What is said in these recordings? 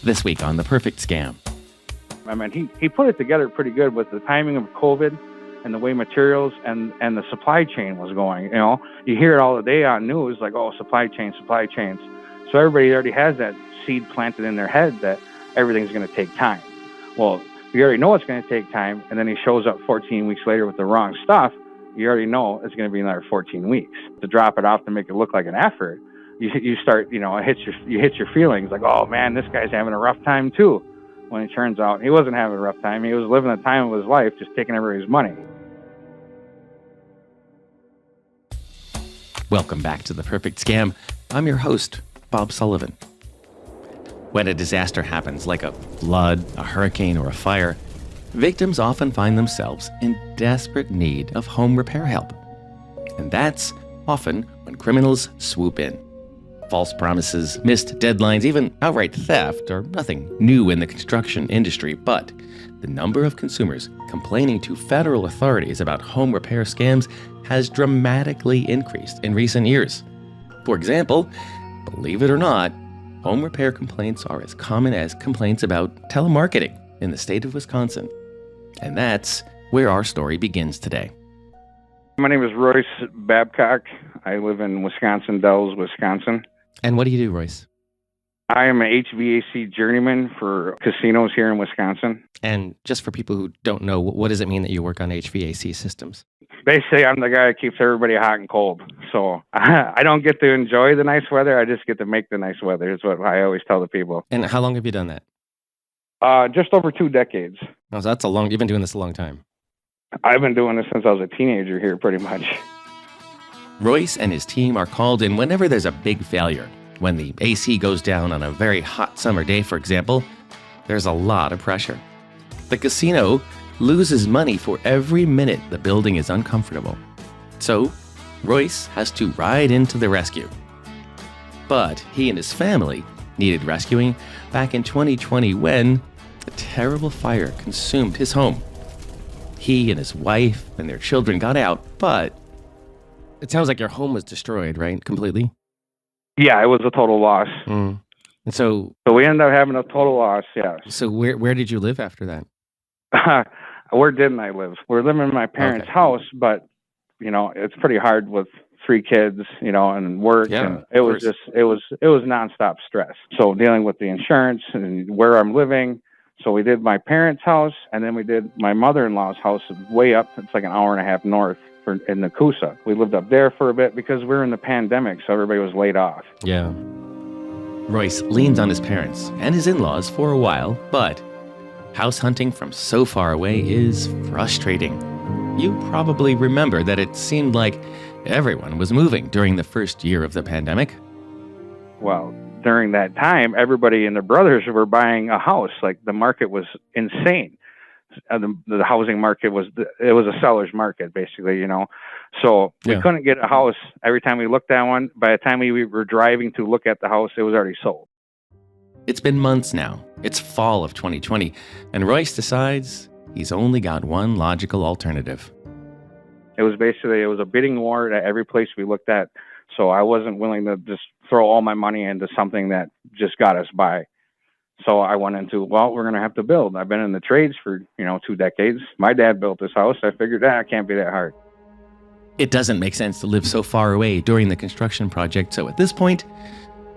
This week on The Perfect Scam. I mean, he put it together pretty good with the timing of COVID and the way materials and the supply chain was going. You know, you hear it all the day on news, like, oh, supply chains. So everybody already has that seed planted in their head that everything's going to take time. Well, you already know it's going to take time, and then he shows up 14 weeks later with the wrong stuff. You already know it's going to be another 14 weeks. To drop it off to make it look like an effort, you start, you know, you hit your feelings like, oh man, this guy's having a rough time too. When it turns out he wasn't having a rough time. He was living the time of his life, just taking everybody's money. Welcome back to The Perfect Scam. I'm your host, Bob Sullivan. When a disaster happens, like a flood, a hurricane, or a fire, victims often find themselves in desperate need of home repair help. And that's often when criminals swoop in. False promises, missed deadlines, even outright theft are nothing new in the construction industry, but the number of consumers complaining to federal authorities about home repair scams has dramatically increased in recent years. For example, believe it or not, home repair complaints are as common as complaints about telemarketing in the state of Wisconsin. And that's where our story begins today. My name is Royce Babcock. I live in Wisconsin Dells, Wisconsin. And what do you do, Royce? I am an HVAC journeyman for casinos here in Wisconsin. And just for people who don't know, what does it mean that you work on HVAC systems? Basically, I'm the guy that keeps everybody hot and cold. So I don't get to enjoy the nice weather. I just get to make the nice weather. Is what I always tell the people. And how long have you done that? Just over 2 decades. Oh, so you've been doing this a long time. I've been doing this since I was a teenager here, pretty much. Royce and his team are called in whenever there's a big failure. When the AC goes down on a very hot summer day, for example, there's a lot of pressure. The casino loses money for every minute the building is uncomfortable. So, Royce has to ride into the rescue. But he and his family needed rescuing back in 2020 when a terrible fire consumed his home. He and his wife and their children got out, but it sounds like your home was destroyed, right? Completely? Yeah, it was a total loss. And so we ended up having a total loss, yeah. So where did you live after that? Where didn't I live? We're living in my parents' house, but, you know, it's pretty hard with 3 kids, you know, and work. Yeah, and it was nonstop stress. So dealing with the insurance and where I'm living. So we did my parents' house, and then we did my mother-in-law's house way up. It's like an hour and a half north in Nakusa. We lived up there for a bit because we were in the pandemic, so everybody was laid off. Yeah. Royce leans on his parents and his in-laws for a while, but house hunting from so far away is frustrating. You probably remember that it seemed like everyone was moving during the first year of the pandemic. Well, during that time, everybody and their brothers were buying a house. Like, the market was insane. The housing market was a seller's market, basically, you know. So we couldn't get a house every time we looked at one. By the time we were driving to look at the house, it was already sold. It's been months now. It's fall of 2020, and Royce decides he's only got one logical alternative. It was a bidding war at every place we looked at. So I wasn't willing to just throw all my money into something that just got us by. So I went into, we're going to have to build. I've been in the trades for, 2 decades. My dad built this house. I figured, it can't be that hard. It doesn't make sense to live so far away during the construction project. So at this point,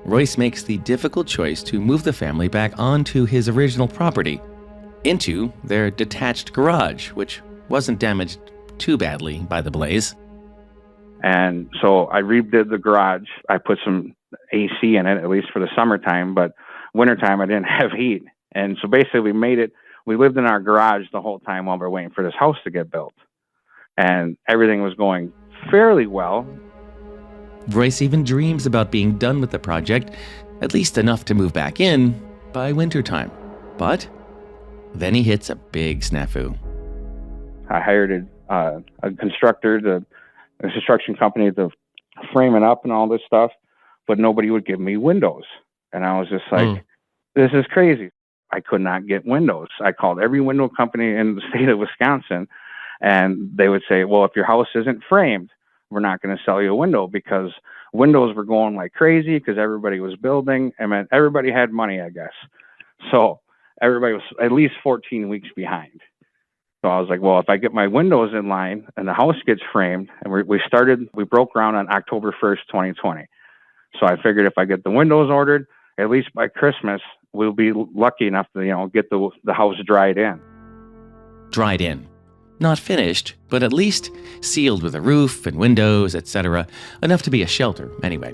Royce makes the difficult choice to move the family back onto his original property, into their detached garage, which wasn't damaged too badly by the blaze. And so I redid the garage. I put some AC in it, at least for the summertime, but wintertime I didn't have heat. And so basically we lived in our garage the whole time while we were waiting for this house to get built. And everything was going fairly well. Royce even dreams about being done with the project, at least enough to move back in by wintertime. But then he hits a big snafu. I hired a constructor, a construction company to frame it up and all this stuff, but nobody would give me windows. And I was just like, this is crazy. I could not get windows. I called every window company in the state of Wisconsin, and they would say, well, if your house isn't framed, we're not going to sell you a window, because windows were going like crazy because everybody was building. I mean, everybody had money, I guess. So everybody was at least 14 weeks behind. So I was like, well, if I get my windows in line and the house gets framed, and we broke ground on October 1st, 2020. So I figured if I get the windows ordered, at least by Christmas, we'll be lucky enough to, get the house dried in. Dried in. Not finished, but at least sealed with a roof and windows, etc. Enough to be a shelter, anyway.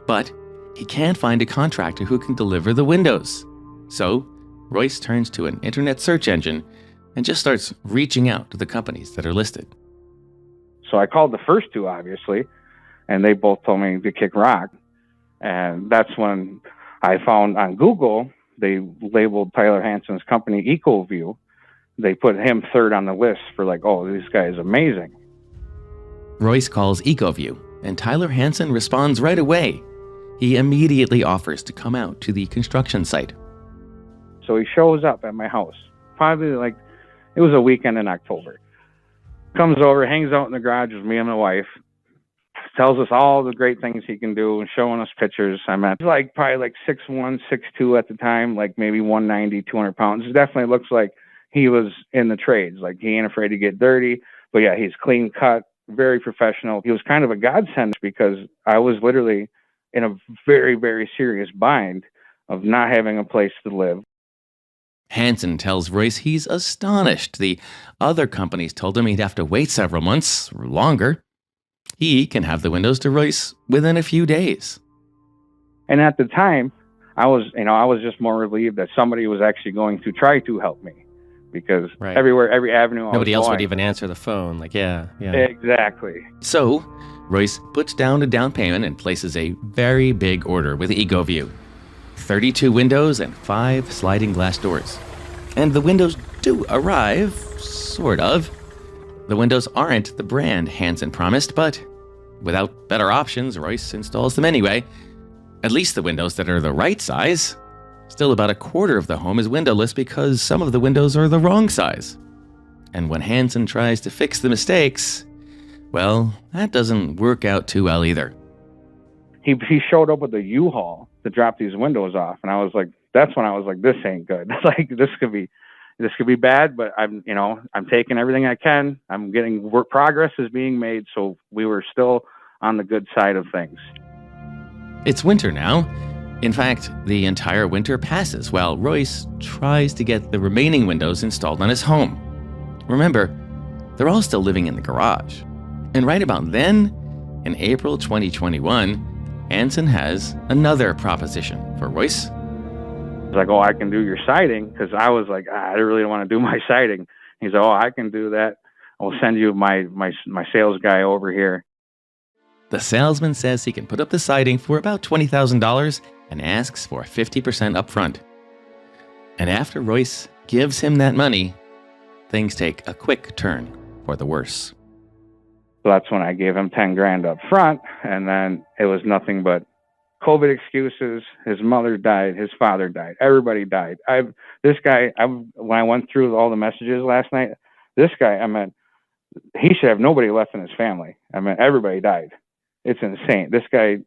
But he can't find a contractor who can deliver the windows. So Royce turns to an internet search engine and just starts reaching out to the companies that are listed. So I called the first two, obviously, and they both told me to kick rock. And that's when I found on Google, they labeled Tyler Hansen's company EcoView. They put him third on the list for like, oh, this guy is amazing. Royce calls EcoView, and Tyler Hansen responds right away. He immediately offers to come out to the construction site. So he shows up at my house, probably like, it was a weekend in October. Comes over, hangs out in the garage with me and my wife, tells us all the great things he can do and showing us pictures. I'm at probably like 6'1", 6'2" at the time, like maybe 190, 200 pounds. It definitely looks like he was in the trades. Like he ain't afraid to get dirty, but yeah, he's clean cut, very professional. He was kind of a godsend because I was literally in a very, very serious bind of not having a place to live. Hansen tells Royce he's astonished. The other companies told him he'd have to wait several months or longer. He can have the windows to Royce within a few days. And at the time, I was just more relieved that somebody was actually going to try to help me. Because everywhere, every avenue, nobody else would even answer the phone. Like, yeah. Exactly. So Royce puts down a down payment and places a very big order with EcoView. 32 windows and 5 sliding glass doors. And the windows do arrive, sort of. The windows aren't the brand Hansen promised, but without better options, Royce installs them anyway. At least the windows that are the right size. Still, about a quarter of the home is windowless because some of the windows are the wrong size. And when Hansen tries to fix the mistakes, well, that doesn't work out too well either. He showed up with a U-Haul to drop these windows off, and I was like, that's when I was like, this ain't good. Like this could be bad, but I'm taking everything I can. I'm getting progress is being made, so we were still on the good side of things. It's winter now. In fact, the entire winter passes while Royce tries to get the remaining windows installed on his home. Remember, they're all still living in the garage. And right about then, in April 2021, Hansen has another proposition for Royce. He's like, oh, I can do your siding, because I was like, I really don't want to do my siding. He's like, oh, I can do that. I'll send you my sales guy over here. The salesman says he can put up the siding for about $20,000 and asks for 50% up front. And after Royce gives him that money, things take a quick turn for the worse. So that's when I gave him 10 grand up front, and then it was nothing but COVID excuses. His mother died, his father died, everybody died. When I went through all the messages last night, this guy, he should have nobody left in his family. Everybody died. It's insane. This guy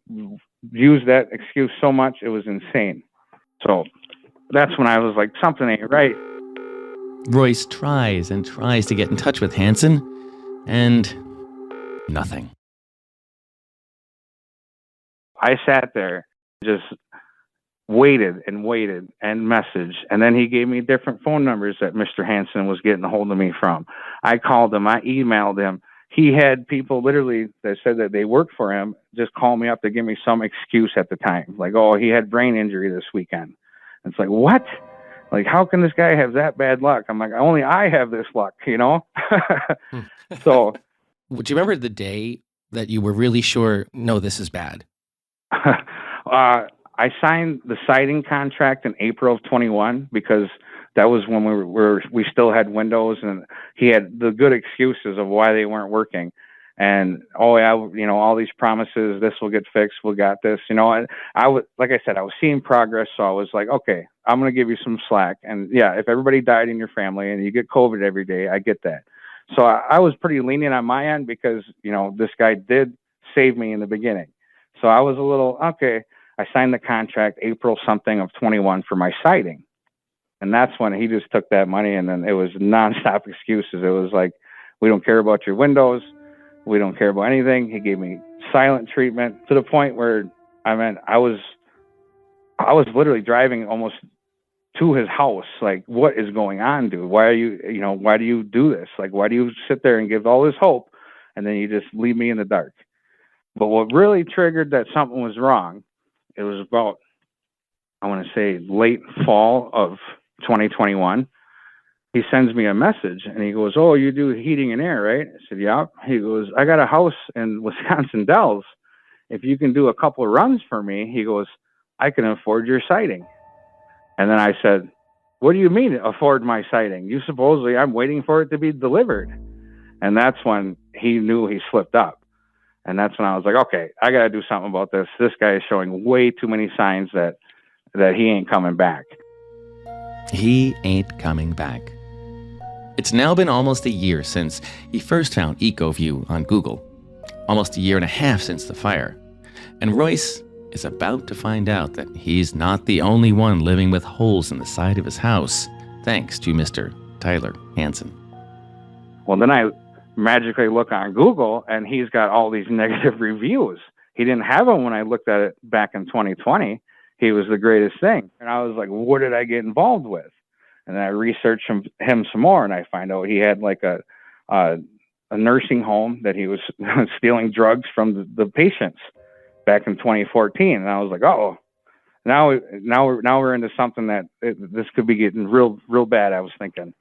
used that excuse so much, it was insane. So that's when I was like, something ain't right. Royce tries and tries to get in touch with Hansen, and nothing. I sat there, just waited and messaged, and then he gave me different phone numbers that Mr. Hansen was getting a hold of me from. I called him, I emailed him. He had people literally that said that they worked for him just call me up to give me some excuse at the time. Like, oh, he had brain injury this weekend. And it's like, what? Like, how can this guy have that bad luck? I'm like, only I have this luck, So. Do you remember the day that you were really sure, no, this is bad? I signed the siding contract in April of 21 because that was when we still had windows, and he had the good excuses of why they weren't working. And all these promises, this will get fixed, we got this. I was, like I said, I was seeing progress, so I was like, okay, I'm gonna give you some slack. And yeah, if everybody died in your family and you get COVID every day, I get that. So I was pretty lenient on my end because this guy did save me in the beginning. So I was a little okay. I signed the contract April something of 21 for my siding. And that's when he just took that money, and then it was nonstop excuses. It was like, we don't care about your windows. We don't care about anything. He gave me silent treatment to the point where, I was literally driving almost to his house. Like, what is going on, dude? Why do you do this? Like, why do you sit there and give all this hope and then you just leave me in the dark? But what really triggered that something was wrong, it was about, I want to say, late fall of 2021. He sends me a message and he goes, "Oh, you do heating and air, right?" I said, "Yeah." He goes, "I got a house in Wisconsin Dells. If you can do a couple of runs for me," he goes, "I can afford your siding." And then I said, "What do you mean afford my siding? You supposedly, I'm waiting for it to be delivered." And that's when he knew he slipped up. And that's when I was like, okay, I got to do something about this. This guy is showing way too many signs that he ain't coming back. He ain't coming back. It's now been almost a year since he first found EcoView on Google. Almost a year and a half since the fire. And Royce is about to find out that he's not the only one living with holes in the side of his house, thanks to Mr. Tyler Hansen. Well, then I magically look on Google, and he's got all these negative reviews. He didn't have them when I looked at it back in 2020. He was the greatest thing. And I was like, what did I get involved with? And then I researched him some more, and I find out he had like a nursing home that he was stealing drugs from the patients back in 2014. And I was like, oh, now we're into something that this could be getting real bad, I was thinking.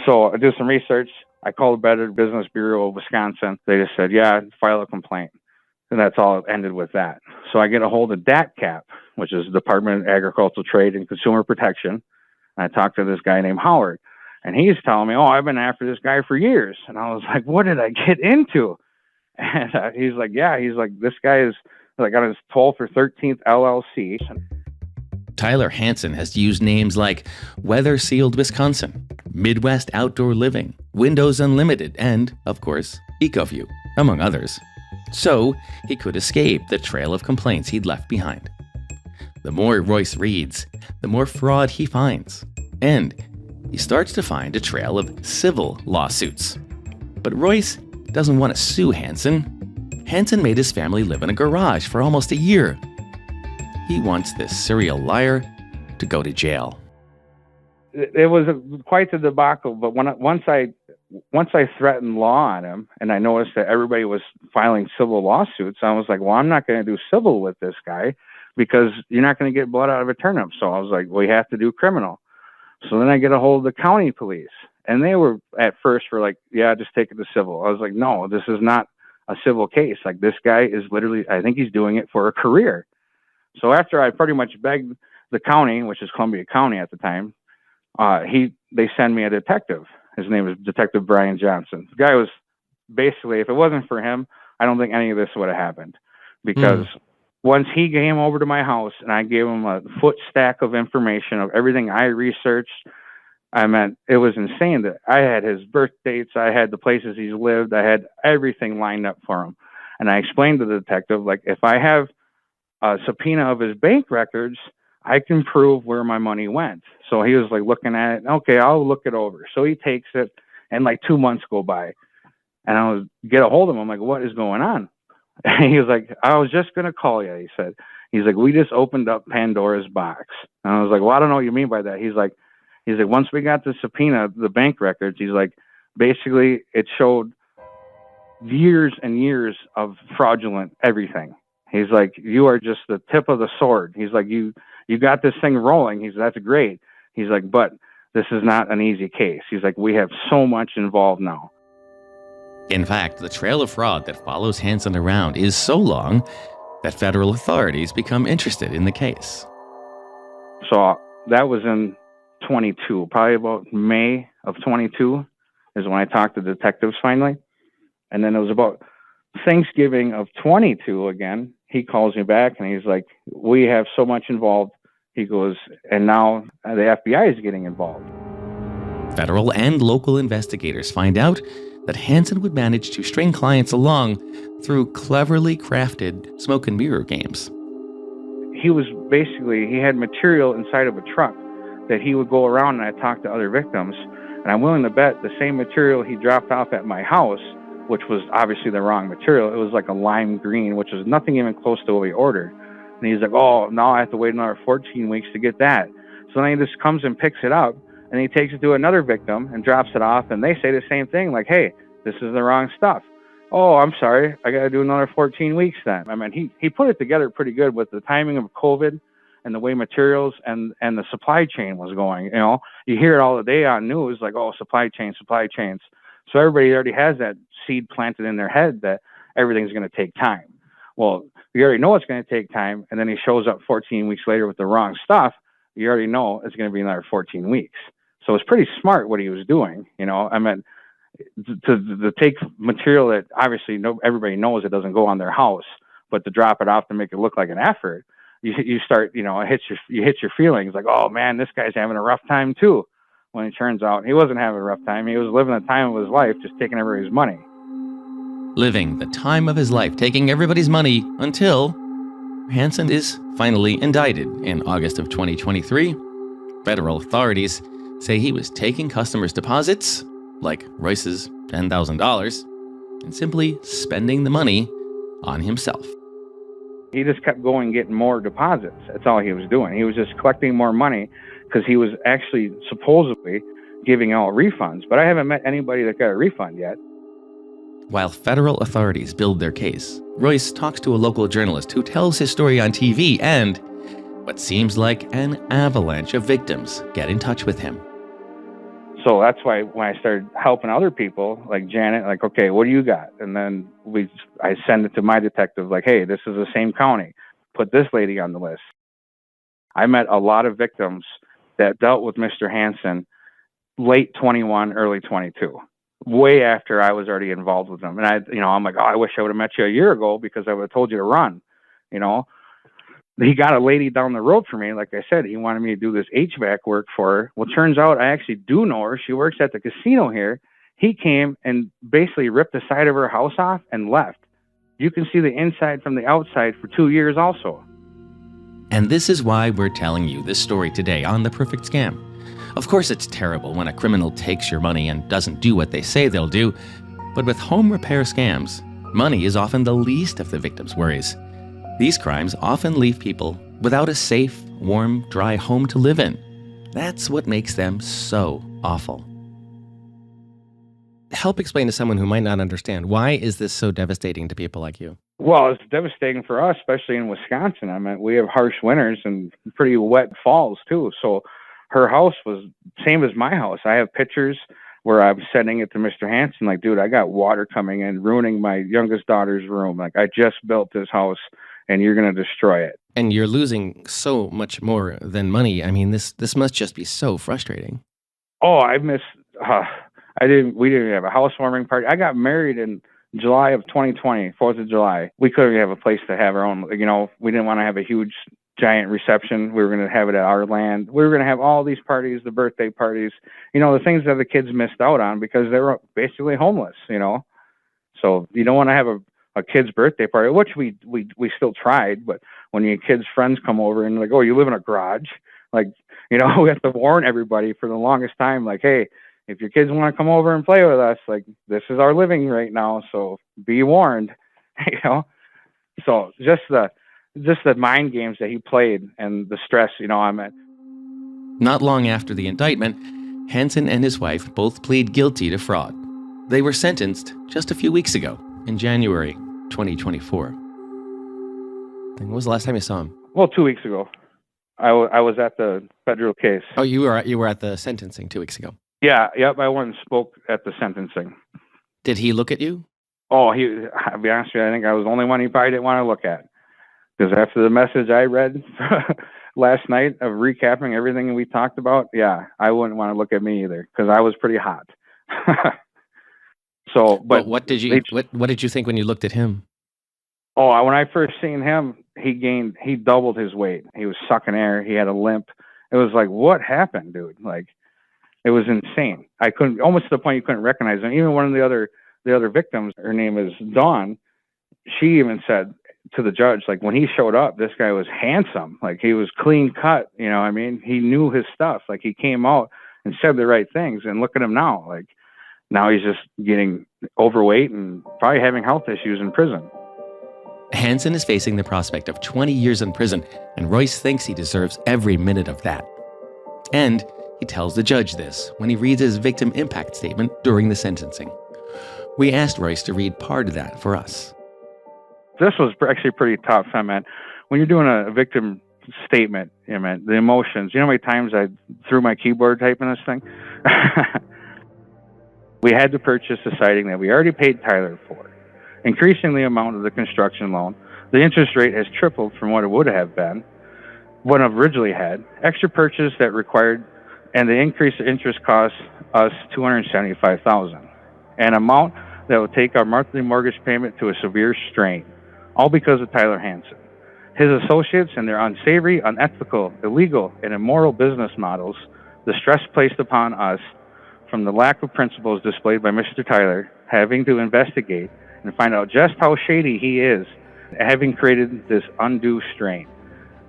So I did some research. I called the Better Business Bureau of Wisconsin. They just said, yeah, file a complaint. And that's all it ended with that. So I get a hold of DATCAP, which is the Department of Agricultural Trade and Consumer Protection. And I talked to this guy named Howard. And he's telling me, oh, I've been after this guy for years. And I was like, what did I get into? And he's like, yeah, this guy is like on his 12th or 13th LLC. Tyler Hansen has used names like Weather Sealed Wisconsin, Midwest Outdoor Living, Windows Unlimited, and, of course, EcoView, among others. So he could escape the trail of complaints he'd left behind. The more Royce reads, the more fraud he finds. And he starts to find a trail of civil lawsuits. But Royce doesn't want to sue Hansen. Hansen made his family live in a garage for almost a year. He wants this serial liar to go to jail. It was quite the debacle, but once I threatened law on him, and I noticed that everybody was filing civil lawsuits, I was like, well, I'm not going to do civil with this guy because you're not going to get blood out of a turnip. So I was like, we have to do criminal. So then I get a hold of the county police, and they were at first for like, yeah, just take it to civil. I was like, no, this is not a civil case. Like, this guy is literally, I think he's doing it for a career. So after I pretty much begged the county, which is Columbia County at the time, they send me a detective. His name is Detective Brian Johnson. The guy was basically, if it wasn't for him, I don't think any of this would have happened. Because once he came over to my house and I gave him a foot stack of information of everything I researched, it was insane that I had his birth dates, I had the places he's lived, I had everything lined up for him. And I explained to the detective, like, if I have a subpoena of his bank records, I can prove where my money went. So he was like looking at it. Okay, I'll look it over. So he takes it, and like 2 months go by, and I was get a hold of him. I'm like, what is going on? And he was like, I was just gonna call you. He said, he's like, we just opened up Pandora's box. And I was like, well, I don't know what you mean by that. He's like, once we got the subpoena, the bank records, he's like, basically it showed years and years of fraudulent everything. He's like, you are just the tip of the sword. He's like, you got this thing rolling. He's that's great. He's like, but this is not an easy case. He's like, we have so much involved now. In fact, the trail of fraud that follows Hansen around is so long that federal authorities become interested in the case. So that was in 22, probably about May of 22 is when I talked to detectives finally. And then it was about Thanksgiving of 22 again. He calls me back and he's like, we have so much involved. He goes, and now the FBI is getting involved. Federal and local investigators find out that Hansen would manage to string clients along through cleverly crafted smoke and mirror games. He had material inside of a truck that he would go around and I'd talk to other victims, and I'm willing to bet the same material he dropped off at my house, which was obviously the wrong material. It was like a lime green, which was nothing even close to what we ordered. And he's like, oh, now I have to wait another 14 weeks to get that. So then he just comes and picks it up, and he takes it to another victim and drops it off, and they say the same thing, like, hey, this is the wrong stuff. Oh, I'm sorry, I got to do another 14 weeks then. I mean, he put it together pretty good with the timing of COVID and the way materials and the supply chain was going. You know, you hear it all the day on news, like, oh, supply chains. So everybody already has that seed planted in their head that everything's going to take time. Well, you already know it's going to take time, and then he shows up 14 weeks later with the wrong stuff. You already know it's going to be another 14 weeks. So it's pretty smart what he was doing. You know, I mean, to take material that obviously everybody knows it doesn't go on their house, but to drop it off to make it look like an effort, you start, you know, you hit your feelings like, oh man, this guy's having a rough time too. When it turns out he wasn't having a rough time. He was living the time of his life, just taking everybody's money. Living the time of his life, taking everybody's money until Hansen is finally indicted in August of 2023. Federal authorities say he was taking customers' deposits, like Royce's $10,000, and simply spending the money on himself. He just kept going, getting more deposits. That's all he was doing. He was just collecting more money because he was actually supposedly giving out refunds. But I haven't met anybody that got a refund yet. While federal authorities build their case, Royce talks to a local journalist who tells his story on TV, and what seems like an avalanche of victims get in touch with him. So that's why when I started helping other people, like Janet, like, okay, what do you got? And then I send it to my detective, like, hey, this is the same county. Put this lady on the list. I met a lot of victims that dealt with Mr. Hansen late 21, early 22, way after I was already involved with them. And I'm like, oh, I wish I would have met you a year ago because I would have told you to run. You know, he got a lady down the road for me. Like I said, he wanted me to do this HVAC work for her. Well, turns out I actually do know her. She works at the casino here. He came and basically ripped the side of her house off and left. You can see the inside from the outside for 2 years also. And this is why we're telling you this story today on The Perfect Scam. Of course, it's terrible when a criminal takes your money and doesn't do what they say they'll do. But with home repair scams, money is often the least of the victim's worries. These crimes often leave people without a safe, warm, dry home to live in. That's what makes them so awful. Help explain to someone who might not understand, why is this so devastating to people like you? Well, it's devastating for us, especially in Wisconsin. I mean, we have harsh winters and pretty wet falls too. So her house was same as my house. I have pictures where I'm sending it to Mr. Hansen, like, dude, I got water coming in, ruining my youngest daughter's room. Like, I just built this house and you're going to destroy it. And you're losing so much more than money. I mean, this must just be so frustrating. Oh, I miss, we didn't have a housewarming party. I got married in July of 2020, 4th of July. We couldn't have a place to have our own, you know, we didn't want to have a huge giant reception. We were going to have it at our land. We were going to have all these parties, the birthday parties, you know, the things that the kids missed out on because they were basically homeless, you know. So you don't want to have a kid's birthday party, which we still tried, but when your kids' friends come over and like, oh, you live in a garage, like, you know, we have to warn everybody for the longest time, like, hey, if your kids want to come over and play with us, like, this is our living right now, so be warned, you know. So just the mind games that he played and the stress, you know, I'm at. Not long after the indictment, Hansen and his wife both plead guilty to fraud. They were sentenced just a few weeks ago, in January 2024. When was the last time you saw him? Well, 2 weeks ago. I was at the federal case. Oh, you were at the sentencing 2 weeks ago. Yeah, yep. I went and spoke at the sentencing. Did he look at you? Oh, I'll be honest with you, I think I was the only one he probably didn't want to look at. Because after the message I read last night of recapping everything we talked about, yeah, I wouldn't want to look at me either because I was pretty hot. So, but what did you think when you looked at him? Oh, when I first seen him, he doubled his weight. He was sucking air. He had a limp. It was like, what happened, dude? Like, it was insane. I couldn't, almost to the point you couldn't recognize him. Even one of the other victims, her name is Dawn. She even said to the judge, like when he showed up, this guy was handsome. Like he was clean cut, you know what I mean? He knew his stuff. Like he came out and said the right things, and look at him now. Like now he's just getting overweight and probably having health issues in prison. Hansen is facing the prospect of 20 years in prison, and Royce thinks he deserves every minute of that. And he tells the judge this when he reads his victim impact statement during the sentencing. We asked Royce to read part of that for us. This was actually pretty tough. I mean, when you're doing a victim statement, I mean, the emotions, you know how many times I threw my keyboard typing this thing? We had to purchase a siding that we already paid Tyler for, increasing the amount of the construction loan. The interest rate has tripled from what it would have been, what it originally had. Extra purchase that required, and the increased interest cost us $275,000, an amount that will take our monthly mortgage payment to a severe strain, all because of Tyler Hansen. His associates and their unsavory, unethical, illegal, and immoral business models, the stress placed upon us from the lack of principles displayed by Mr. Tyler, having to investigate and find out just how shady he is, having created this undue strain.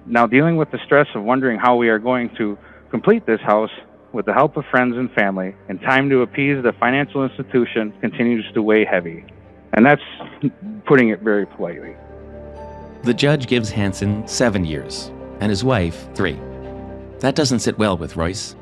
Now dealing with the stress of wondering how we are going to complete this house with the help of friends and family, and time to appease the financial institution continues to weigh heavy. And that's putting it very politely. The judge gives Hansen 7 years, and his wife 3. That doesn't sit well with Royce.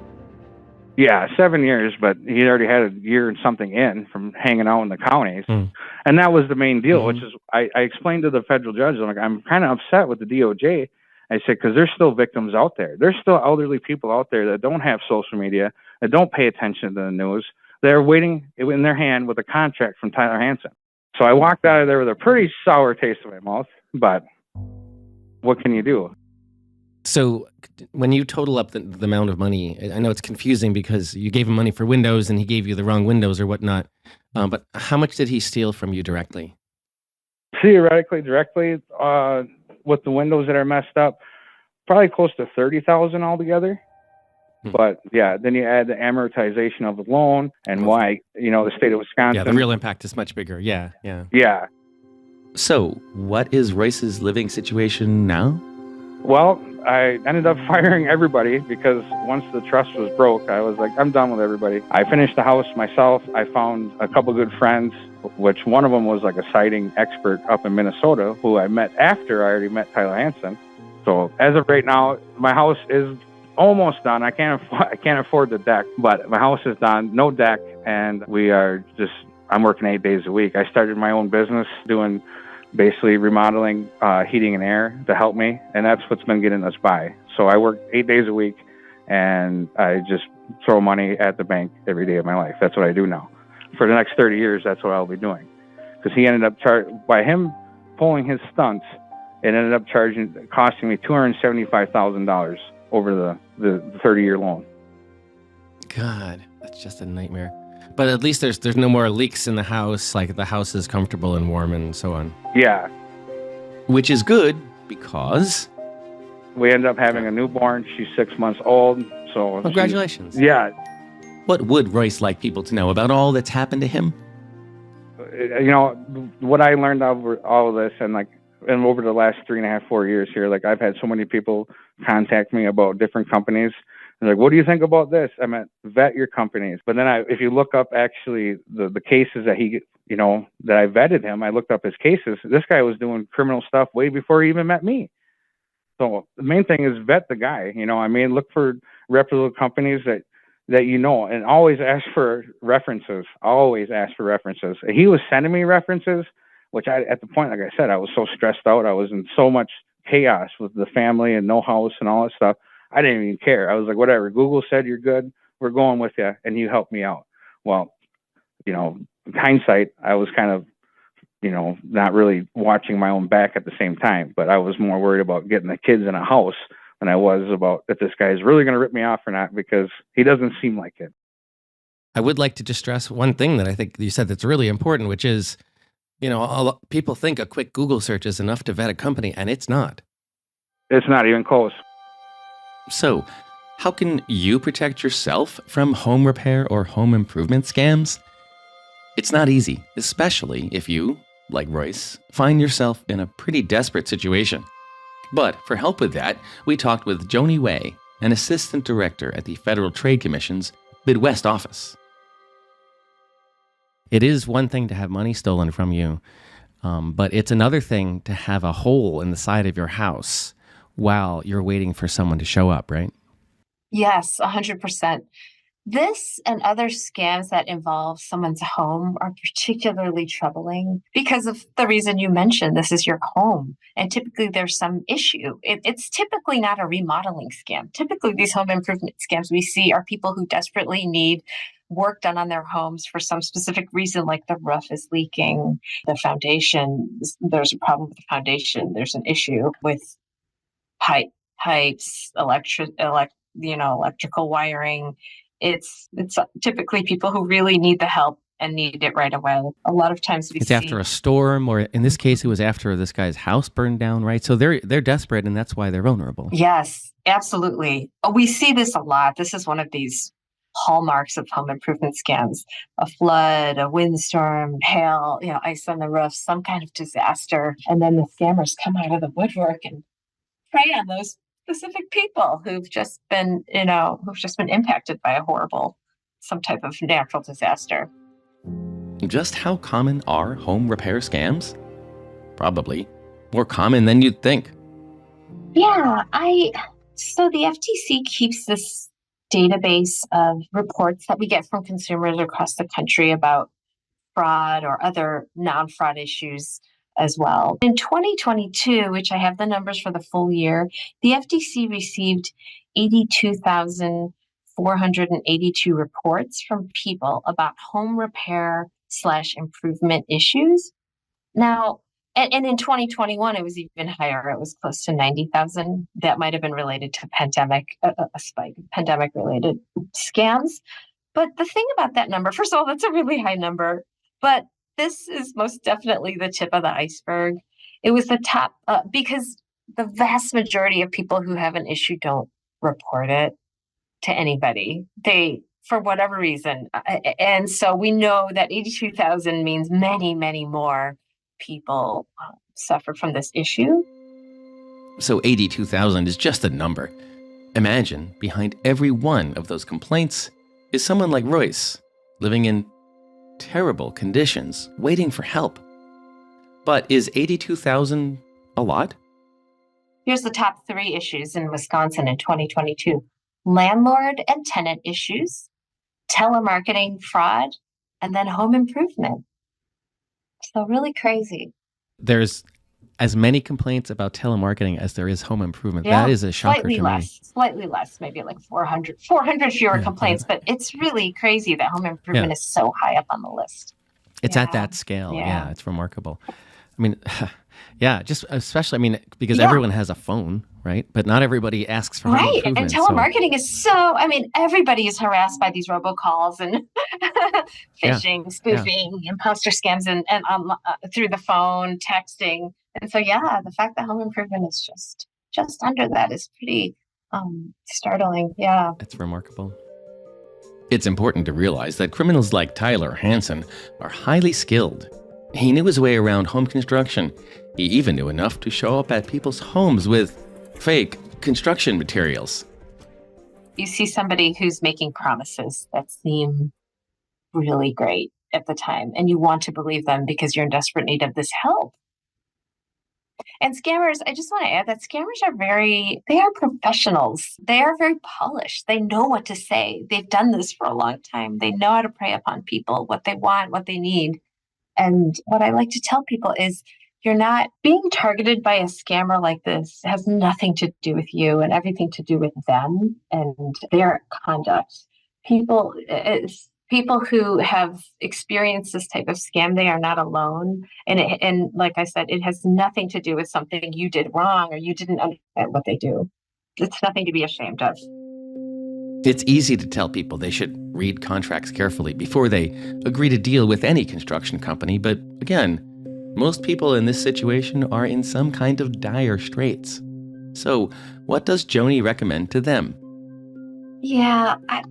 Yeah, 7 years, but he already had a year and something in from hanging out in the counties. And that was the main deal, which is I explained to the federal judge, I'm kind of upset with the DOJ. I said, because there's still victims out there. There's still elderly people out there that don't have social media, that don't pay attention to the news. They're waiting in their hand with a contract from Tyler Hansen. So I walked out of there with a pretty sour taste in my mouth, but what can you do? So when you total up the amount of money, I know it's confusing because you gave him money for windows and he gave you the wrong windows or whatnot. But how much did he steal from you directly? Theoretically, directly, with the windows that are messed up, probably close to $30,000 altogether. But yeah, then you add the amortization of the loan and why, the state of Wisconsin. Yeah, the real impact is much bigger. Yeah. Yeah. So, what is Royce's living situation now? Well, I ended up firing everybody because once the trust was broke, I was like, I'm done with everybody. I finished the house myself. I found a couple good friends, which one of them was like a siding expert up in Minnesota who I met after I already met Tyler Hansen. So as of right now, my house is almost done. I can't afford the deck, but my house is done, no deck, and I'm working 8 days a week. I started my own business doing basically remodeling, heating and air to help me, and that's what's been getting us by. So I work 8 days a week, and I just throw money at the bank every day of my life. That's what I do now. For the next 30 years, that's what I'll be doing. Because he ended up by him pulling his stunts, it ended up costing me $275,000 over the 30-year loan. God, that's just a nightmare. But at least there's no more leaks in the house, like the house is comfortable and warm and so on. Yeah. Which is good because we end up having a newborn. She's 6 months old. So congratulations. Yeah. What would Royce like people to know about all that's happened to him? What I learned over all of this and over the last 3.5, 4 years here, I've had so many people contact me about different companies. They're like, what do you think about this? I meant vet your companies. But then if you look up actually the cases that that I vetted him, I looked up his cases. This guy was doing criminal stuff way before he even met me. So the main thing is vet the guy. Look for reputable companies that and always ask for references. Always ask for references. He was sending me references, which at the point, like I said, I was so stressed out. I was in so much chaos with the family and no house and all that stuff. I didn't even care. I was like, whatever. Google said you're good. We're going with you, and you helped me out. Well, in hindsight, I was kind of, not really watching my own back at the same time. But I was more worried about getting the kids in a house than I was about if this guy is really going to rip me off or not, because he doesn't seem like it. I would like to just stress one thing that I think you said that's really important, which is, people think a quick Google search is enough to vet a company, and it's not. It's not even close. So, how can you protect yourself from home repair or home improvement scams? It's not easy, especially if you like Royce, find yourself in a pretty desperate situation. But for help with that, we talked with Joni Way, an assistant director at the Federal Trade Commission's Midwest office. It is one thing to have money stolen from you, but it's another thing to have a hole in the side of your house while you're waiting for someone to show up, right? Yes, 100%. This and other scams that involve someone's home are particularly troubling because of the reason you mentioned. This is your home, and typically there's some issue. It's typically not a remodeling scam. Typically, these home improvement scams we see are people who desperately need work done on their homes for some specific reason, like the roof is leaking, the foundation, there's a problem with the foundation, there's an issue with pipes, electrical wiring. It's typically people who really need the help and need it right away. A lot of times it's after a storm, or in this case, it was after this guy's house burned down, right? So they're desperate, and that's why they're vulnerable. Yes, absolutely. We see this a lot. This is one of these hallmarks of home improvement scams: a flood, a windstorm, hail, ice on the roof, some kind of disaster, and then the scammers come out of the woodwork and prey on those specific people who've just been impacted by some type of natural disaster. Just how common are home repair scams? Probably more common than you'd think. Yeah, so the FTC keeps this database of reports that we get from consumers across the country about fraud or other non-fraud issues as well. In 2022, which I have the numbers for the full year, the FTC received 82,482 reports from people about home repair / improvement issues. Now, and in 2021, it was even higher. It was close to 90,000. That might have been related to a spike of pandemic-related scams. But the thing about that number, first of all, that's a really high number, but this is most definitely the tip of the iceberg. It was the top because the vast majority of people who have an issue don't report it to anybody. They, for whatever reason. And so we know that 82,000 means many, many more people suffer from this issue. So 82,000 is just a number. Imagine behind every one of those complaints is someone like Royce, living in terrible conditions, waiting for help. But is 82,000 a lot? Here's the top 3 issues in Wisconsin in 2022. Landlord and tenant issues, telemarketing fraud, and then home improvement. So really crazy. There's as many complaints about telemarketing as there is home improvement. Yeah, that is a shocker to me. Slightly less, maybe like 400 fewer complaints, but it's really crazy that home improvement is so high up on the list. It's at that scale. Yeah, it's remarkable. I mean, just especially, because everyone has a phone, right? But not everybody asks for home improvement. And telemarketing is everybody is harassed by these robocalls and phishing, spoofing, imposter scams, and through the phone, texting. And so, the fact that home improvement is just under that is pretty startling. Yeah. It's remarkable. It's important to realize that criminals like Tyler Hansen are highly skilled. He knew his way around home construction. He even knew enough to show up at people's homes with fake construction materials. You see somebody who's making promises that seem really great at the time, and you want to believe them because you're in desperate need of this help. And scammers, I just want to add that scammers they are professionals. They are very polished. They know what to say. They've done this for a long time. They know how to prey upon people, what they want, what they need. And what I like to tell people is you're not being targeted by a scammer like this. It has nothing to do with you and everything to do with them and their conduct. People who have experienced this type of scam, they are not alone. And like I said, it has nothing to do with something you did wrong or you didn't understand what they do. It's nothing to be ashamed of. It's easy to tell people they should read contracts carefully before they agree to deal with any construction company. But again, most people in this situation are in some kind of dire straits. So what does Joni recommend to them? Yeah, I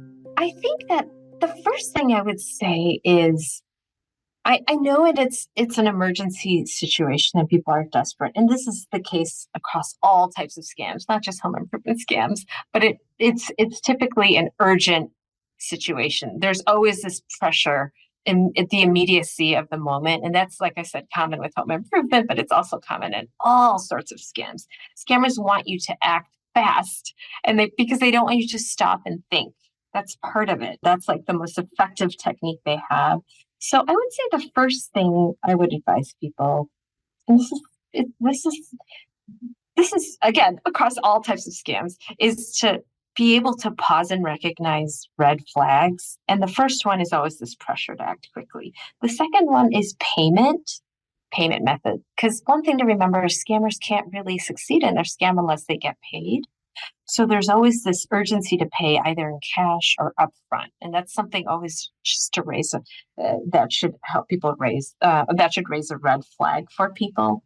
think that the first thing I would say is I know it's an emergency situation and people are desperate. And this is the case across all types of scams, not just home improvement scams, but it's typically an urgent situation. There's always this pressure in the immediacy of the moment. And that's, like I said, common with home improvement, but it's also common in all sorts of scams. Scammers want you to act fast because they don't want you to stop and think. That's part of it. That's like the most effective technique they have. So I would say the first thing I would advise people, and this is again across all types of scams, is to be able to pause and recognize red flags. And the first one is always this pressure to act quickly. The second one is payment method. Because one thing to remember is scammers can't really succeed in their scam unless they get paid. So there's always this urgency to pay either in cash or upfront. And that's something always just to that should help people that should raise a red flag for people.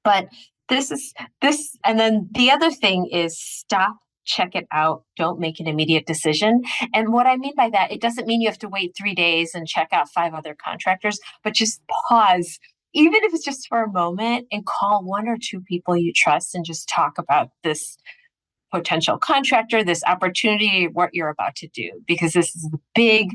But and then the other thing is stop, check it out, don't make an immediate decision. And what I mean by that, it doesn't mean you have to wait 3 days and check out 5 other contractors, but just pause, even if it's just for a moment, and call 1 or 2 people you trust and just talk about this potential contractor, this opportunity, what you're about to do, because this is a big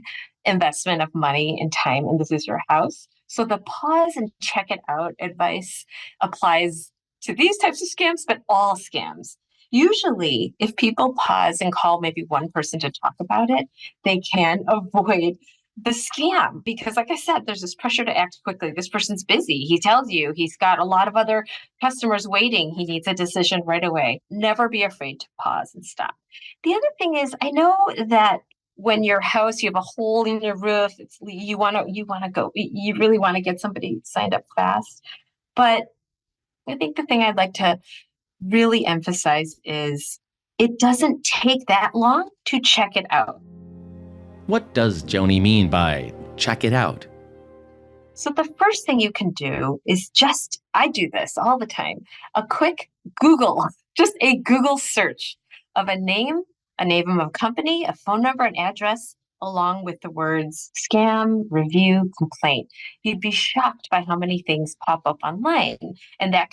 investment of money and time, and this is your house. So the pause and check it out advice applies to these types of scams, but all scams. Usually, if people pause and call maybe one person to talk about it, they can avoid the scam because, like I said, there's this pressure to act quickly. This person's busy. He tells you he's got a lot of other customers waiting. He needs a decision right away. Never be afraid to pause and stop. The other thing is, I know that when your house, you have a hole in your roof, you really want to get somebody signed up fast. But I think the thing I'd like to really emphasize is it doesn't take that long to check it out. What does Joni mean by check it out? So the first thing you can do is I do this all the time, a quick Google, just a Google search of a name of a company, a phone number, an address, along with the words scam, review, complaint. You'd be shocked by how many things pop up online. And that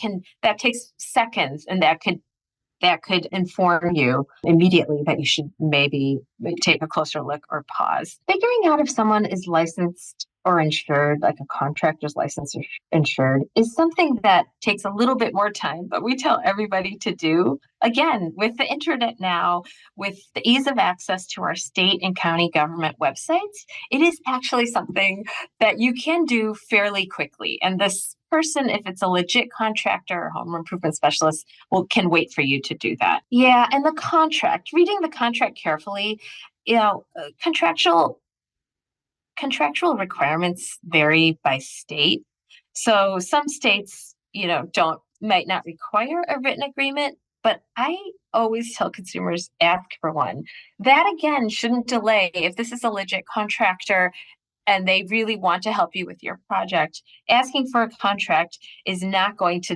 takes seconds, and that could inform you immediately that you should maybe take a closer look or pause. Figuring out if someone is licensed or insured, like a contractor's licensed or insured, is something that takes a little bit more time, but we tell everybody to do. Again, with the internet now, with the ease of access to our state and county government websites, it is actually something that you can do fairly quickly. And this person, if it's a legit contractor or home improvement specialist, can wait for you to do that. Yeah, and reading the contract carefully, contractual requirements vary by state. So some states, might not require a written agreement, but I always tell consumers ask for one. That again shouldn't delay. If this is a legit contractor and they really want to help you with your project, asking for a contract is not going to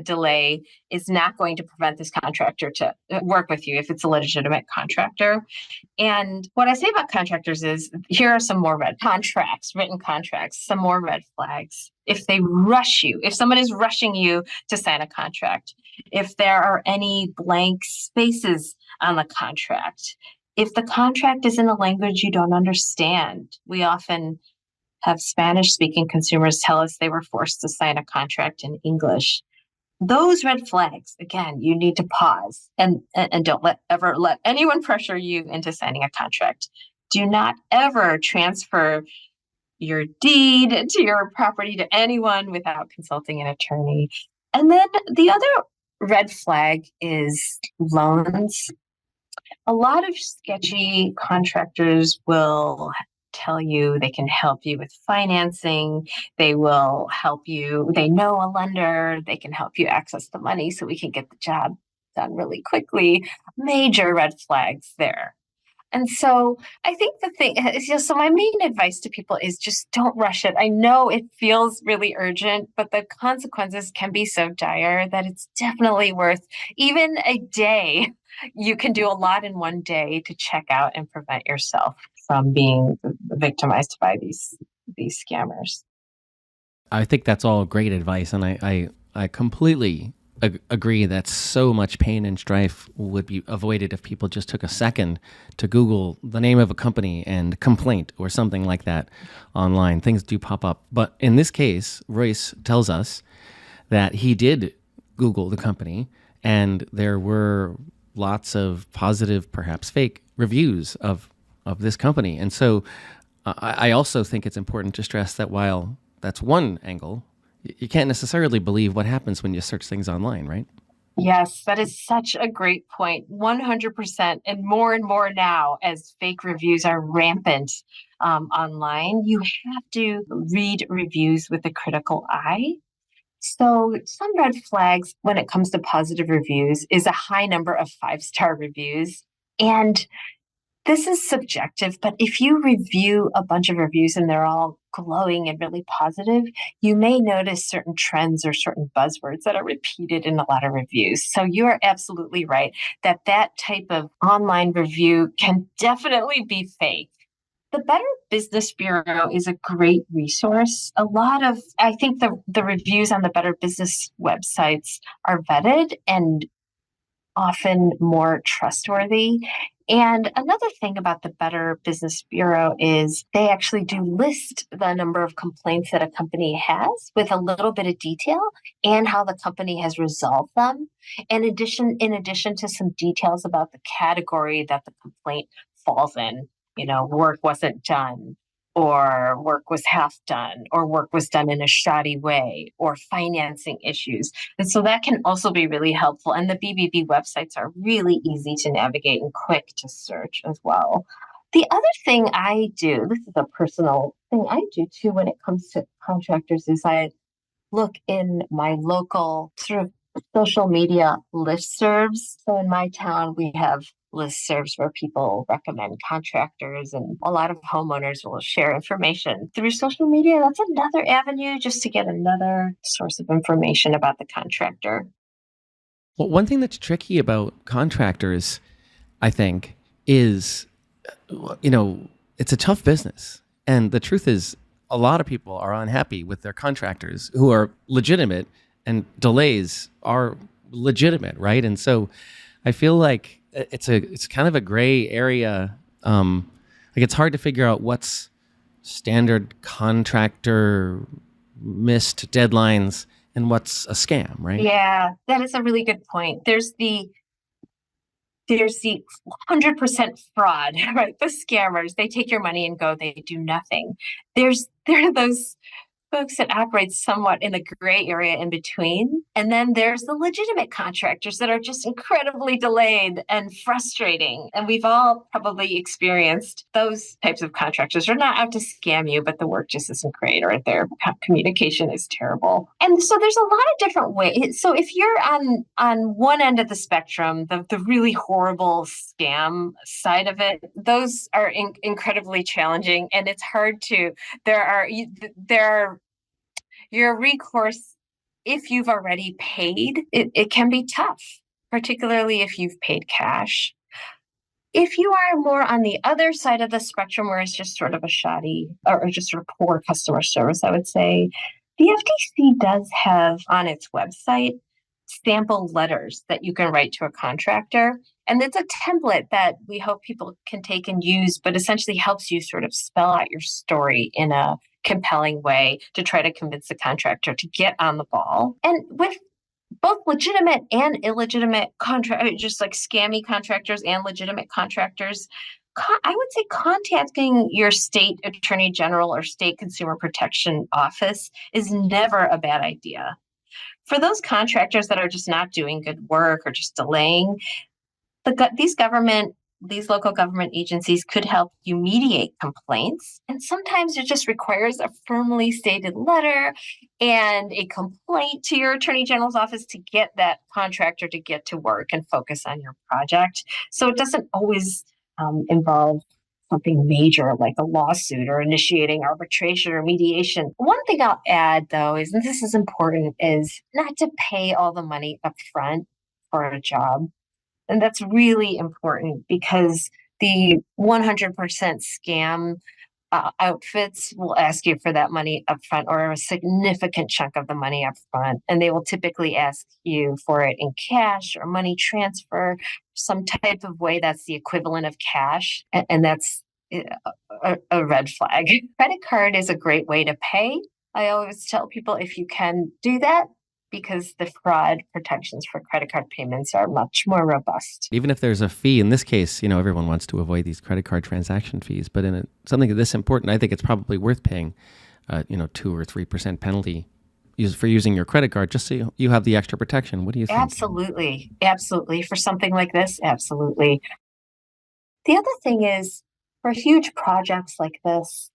prevent this contractor to work with you if it's a legitimate contractor. And what I say about contractors is, here are some more written contracts, some more red flags. If someone is rushing you to sign a contract, if there are any blank spaces on the contract, if the contract is in a language you don't understand. We often have Spanish-speaking consumers tell us they were forced to sign a contract in English. Those red flags, again, you need to pause and don't ever let anyone pressure you into signing a contract. Do not ever transfer your deed to your property to anyone without consulting an attorney. And then the other red flag is loans. A lot of sketchy contractors will tell you they can help you with financing. They will help you. They know a lender. They can help you access the money so we can get the job done really quickly. Major red flags there. And so I think the thing is, so my main advice to people is just don't rush it. I know it feels really urgent, but the consequences can be so dire that it's definitely worth even a day. You can do a lot in one day to check out and prevent yourself from being victimized by these scammers. I think that's all great advice, and I completely agree that so much pain and strife would be avoided if people just took a second to Google the name of a company and complaint or something like that online. Things do pop up. But in this case, Royce tells us that he did Google the company, and there were lots of positive, perhaps fake, reviews of this company. And so I also think it's important to stress that while that's one angle, you can't necessarily believe what happens when you search things online, right? Yes, that is such a great point. 100%. And more now, as fake reviews are rampant online, you have to read reviews with a critical eye. So, some red flags when it comes to positive reviews is a high number of 5-star reviews. And this is subjective, but if you review a bunch of reviews and they're all glowing and really positive, you may notice certain trends or certain buzzwords that are repeated in a lot of reviews. So you are absolutely right that that type of online review can definitely be fake. The Better Business Bureau is a great resource. I think the reviews on the Better Business websites are vetted and often more trustworthy. And another thing about the Better Business Bureau is they actually do list the number of complaints that a company has with a little bit of detail and how the company has resolved them. In addition to some details about the category that the complaint falls in, work wasn't done, or work was half done, or work was done in a shoddy way, or financing issues. And so that can also be really helpful. And the BBB websites are really easy to navigate and quick to search as well. The other thing I do, this is a personal thing I do too when it comes to contractors, is I look in my local sort of social media listservs. So in my town, we have listservs where people recommend contractors, and a lot of homeowners will share information through social media. That's another avenue just to get another source of information about the contractor. Well, one thing that's tricky about contractors, I think, is, it's a tough business. And the truth is, a lot of people are unhappy with their contractors who are legitimate, and delays are legitimate, right? And so I feel like it's kind of a gray area. Like it's hard to figure out what's standard contractor missed deadlines and what's a scam, right? Yeah, that is a really good point. There's the 100% fraud, right? The scammers, they take your money and go, they do nothing. There are those folks that operate somewhat in the gray area in between. And then there's the legitimate contractors that are just incredibly delayed and frustrating. And we've all probably experienced those types of contractors. They're not out to scam you, but the work just isn't great, or their communication is terrible. And so there's a lot of different ways. So if you're on one end of the spectrum, the really horrible scam side of it, those are incredibly challenging. And it's hard to, there are your recourse, if you've already paid, it can be tough, particularly if you've paid cash. If you are more on the other side of the spectrum, where it's just sort of a shoddy or just sort of poor customer service, I would say the FTC does have on its website sample letters that you can write to a contractor. And it's a template that we hope people can take and use, but essentially helps you sort of spell out your story in a compelling way to try to convince the contractor to get on the ball. And with both legitimate and illegitimate just like scammy contractors and legitimate contractors, I would say contacting your state attorney general or state consumer protection office is never a bad idea. For those contractors that are just not doing good work or just delaying, these local government agencies could help you mediate complaints. And sometimes it just requires a firmly stated letter and a complaint to your attorney general's office to get that contractor to get to work and focus on your project. So it doesn't always involve something major like a lawsuit or initiating arbitration or mediation. One thing I'll add, though, is, and this is important, is not to pay all the money up front for a job. And that's really important, because the 100% scam outfits will ask you for that money upfront, or a significant chunk of the money upfront. And they will typically ask you for it in cash or money transfer, some type of way that's the equivalent of cash. And that's a red flag. Credit card is a great way to pay. I always tell people, if you can do that, because the fraud protections for credit card payments are much more robust. Even if there's a fee, in this case, everyone wants to avoid these credit card transaction fees, but in something this important, I think it's probably worth paying, 2 or 3% penalty for using your credit card, just so you have the extra protection. What do you think? Absolutely. Absolutely. For something like this, absolutely. The other thing is, for huge projects like this,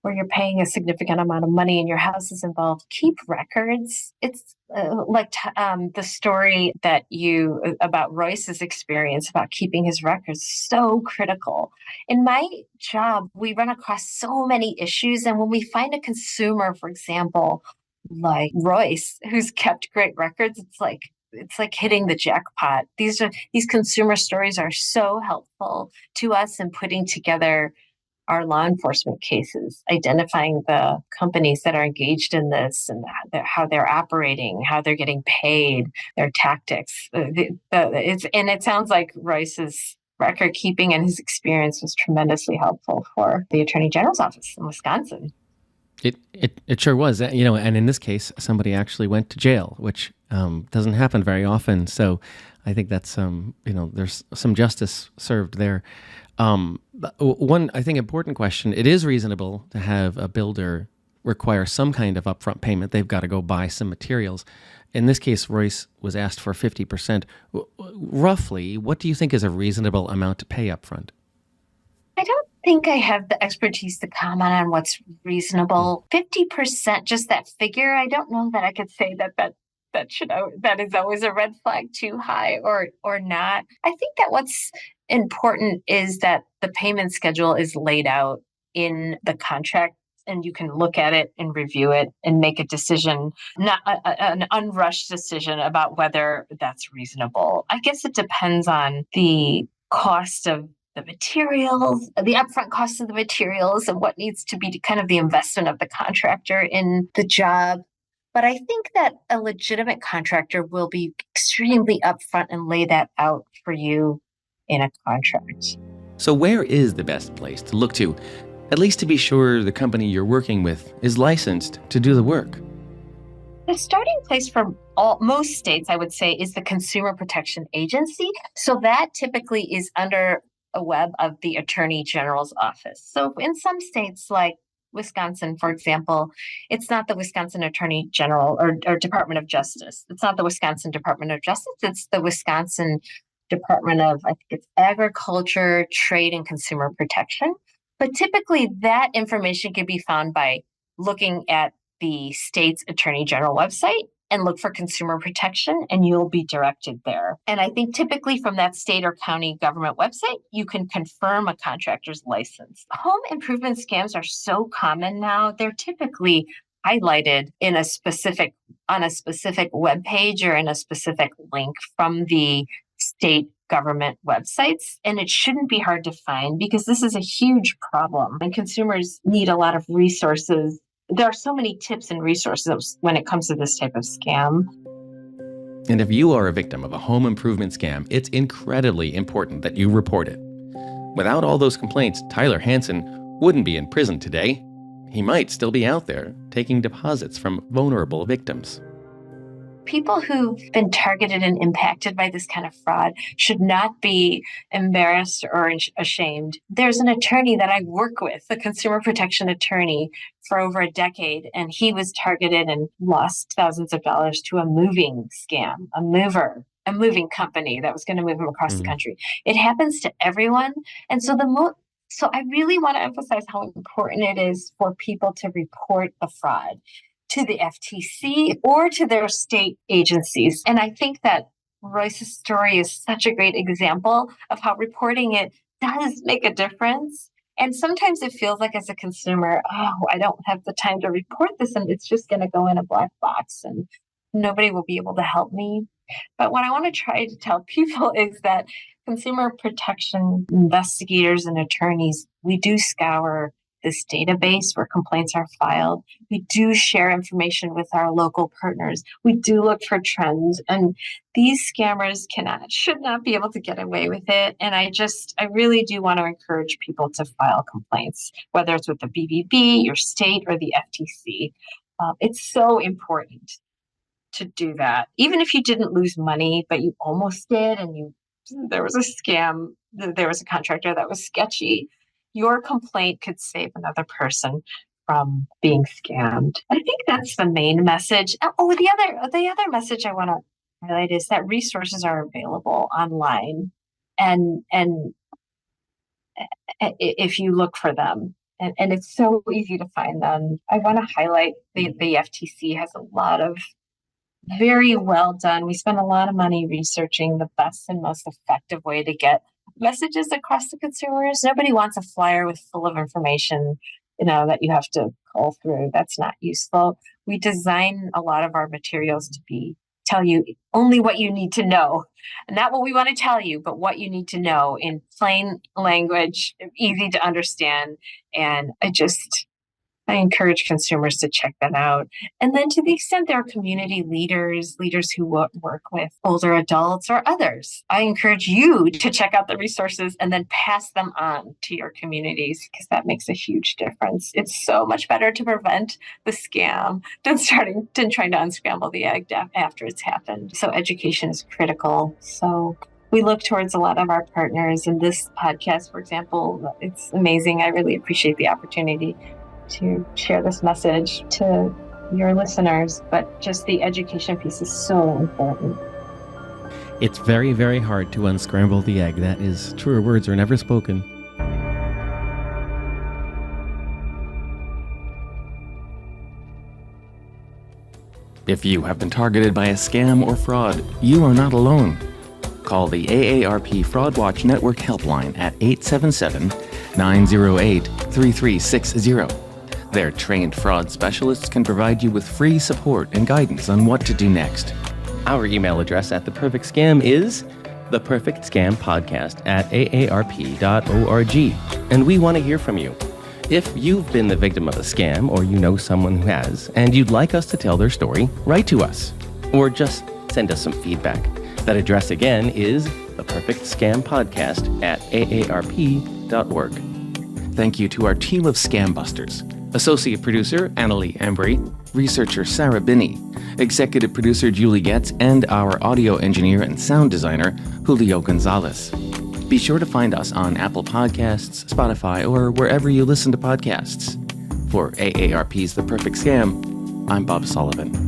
where you're paying a significant amount of money and your house is involved, keep records. It's the story that about Royce's experience about keeping his records, so critical. In my job, we run across so many issues. And when we find a consumer, for example, like Royce, who's kept great records, it's like hitting the jackpot. These consumer stories are so helpful to us in putting together our law enforcement cases, identifying the companies that are engaged in this and how they're operating, how they're getting paid, their tactics. And it sounds like Royce's record keeping and his experience was tremendously helpful for the Attorney General's office in Wisconsin. It sure was, and in this case, somebody actually went to jail, which doesn't happen very often. So I think that's there's some justice served there. One, I think, important question: it is reasonable to have a builder require some kind of upfront payment. They've got to go buy some materials. In this case, Royce was asked for 50%. Roughly, what do you think is a reasonable amount to pay upfront? I don't think I have the expertise to comment on what's reasonable. 50%, just that figure, I don't know that I could say that is always a red flag, too high or not. I think that what's important is that the payment schedule is laid out in the contract, and you can look at it and review it and make a decision, not an unrushed decision about whether that's reasonable. I guess it depends on the cost of the materials, the upfront cost of the materials, and what needs to be kind of the investment of the contractor in the job. But I think that a legitimate contractor will be extremely upfront and lay that out for you in a contract. So where is the best place to look to, at least to be sure the company you're working with is licensed to do the work? The starting place for most states, I would say, is the Consumer Protection Agency. So that typically is under a web of the Attorney General's office. So in some states like Wisconsin, for example, it's not the Wisconsin Attorney General or Department of Justice. It's not the Wisconsin Department of Justice. It's the Wisconsin Department of, I think it's Agriculture, Trade, and Consumer Protection. But typically that information can be found by looking at the state's Attorney General website and look for consumer protection, and you'll be directed there. And I think typically from that state or county government website, you can confirm a contractor's license. Home improvement scams are so common now. They're typically highlighted on a specific web page or in a specific link from the state government websites. And it shouldn't be hard to find, because this is a huge problem and consumers need a lot of resources. There are so many tips and resources when it comes to this type of scam. And if you are a victim of a home improvement scam, it's incredibly important that you report it. Without all those complaints, Tyler Hansen wouldn't be in prison today. He might still be out there taking deposits from vulnerable victims. People who've been targeted and impacted by this kind of fraud should not be embarrassed or ashamed. There's an attorney that I work with, a consumer protection attorney, for over a decade, and he was targeted and lost thousands of dollars to a moving scam, a moving company that was going to move him across the country. It happens to everyone. And so so I really want to emphasize how important it is for people to report the fraud to the FTC or to their state agencies. And I think that Royce's story is such a great example of how reporting it does make a difference. And sometimes it feels like, as a consumer, I don't have the time to report this, and it's just going to go in a black box and nobody will be able to help me. But what I want to try to tell people is that consumer protection investigators and attorneys, we do scour this database where complaints are filed. We do share information with our local partners. We do look for trends, and these scammers should not be able to get away with it. And I really do want to encourage people to file complaints, whether it's with the BBB, your state, or the FTC. It's so important to do that. Even if you didn't lose money, but you almost did, and there was a scam, there was a contractor that was sketchy, your complaint could save another person from being scammed. I think that's the main message. Oh, the other message I want to highlight is that resources are available online, and if you look for them, and it's so easy to find them. I want to highlight the FTC has a lot of very well done. We spend a lot of money researching the best and most effective way to get messages across to consumers. Nobody wants a flyer full of information, that you have to cull through. That's not useful. We design a lot of our materials to tell you only what you need to know. Not what we want to tell you, but what you need to know in plain language, easy to understand. And I encourage consumers to check that out. And then to the extent there are community leaders who work with older adults or others, I encourage you to check out the resources and then pass them on to your communities, because that makes a huge difference. It's so much better to prevent the scam than trying to unscramble the egg after it's happened. So education is critical. So we look towards a lot of our partners. In this podcast, for example, it's amazing. I really appreciate the opportunity to share this message to your listeners, but just the education piece is so important. It's very, very hard to unscramble the egg. That is, truer words are never spoken. If you have been targeted by a scam or fraud, you are not alone. Call the AARP Fraud Watch Network helpline at 877-908-3360. Their trained fraud specialists can provide you with free support and guidance on what to do next. Our email address at The Perfect Scam is theperfectscampodcast@aarp.org, and we want to hear from you. If you've been the victim of a scam, or you know someone who has, and you'd like us to tell their story, write to us, or just send us some feedback. That address again is theperfectscampodcast@aarp.org. Thank you to our team of Scam Busters. Associate Producer Annalie Embry, Researcher Sarah Binney, Executive Producer Julie Getz, and our Audio Engineer and Sound Designer Julio Gonzalez. Be sure to find us on Apple Podcasts, Spotify, or wherever you listen to podcasts. For AARP's The Perfect Scam, I'm Bob Sullivan.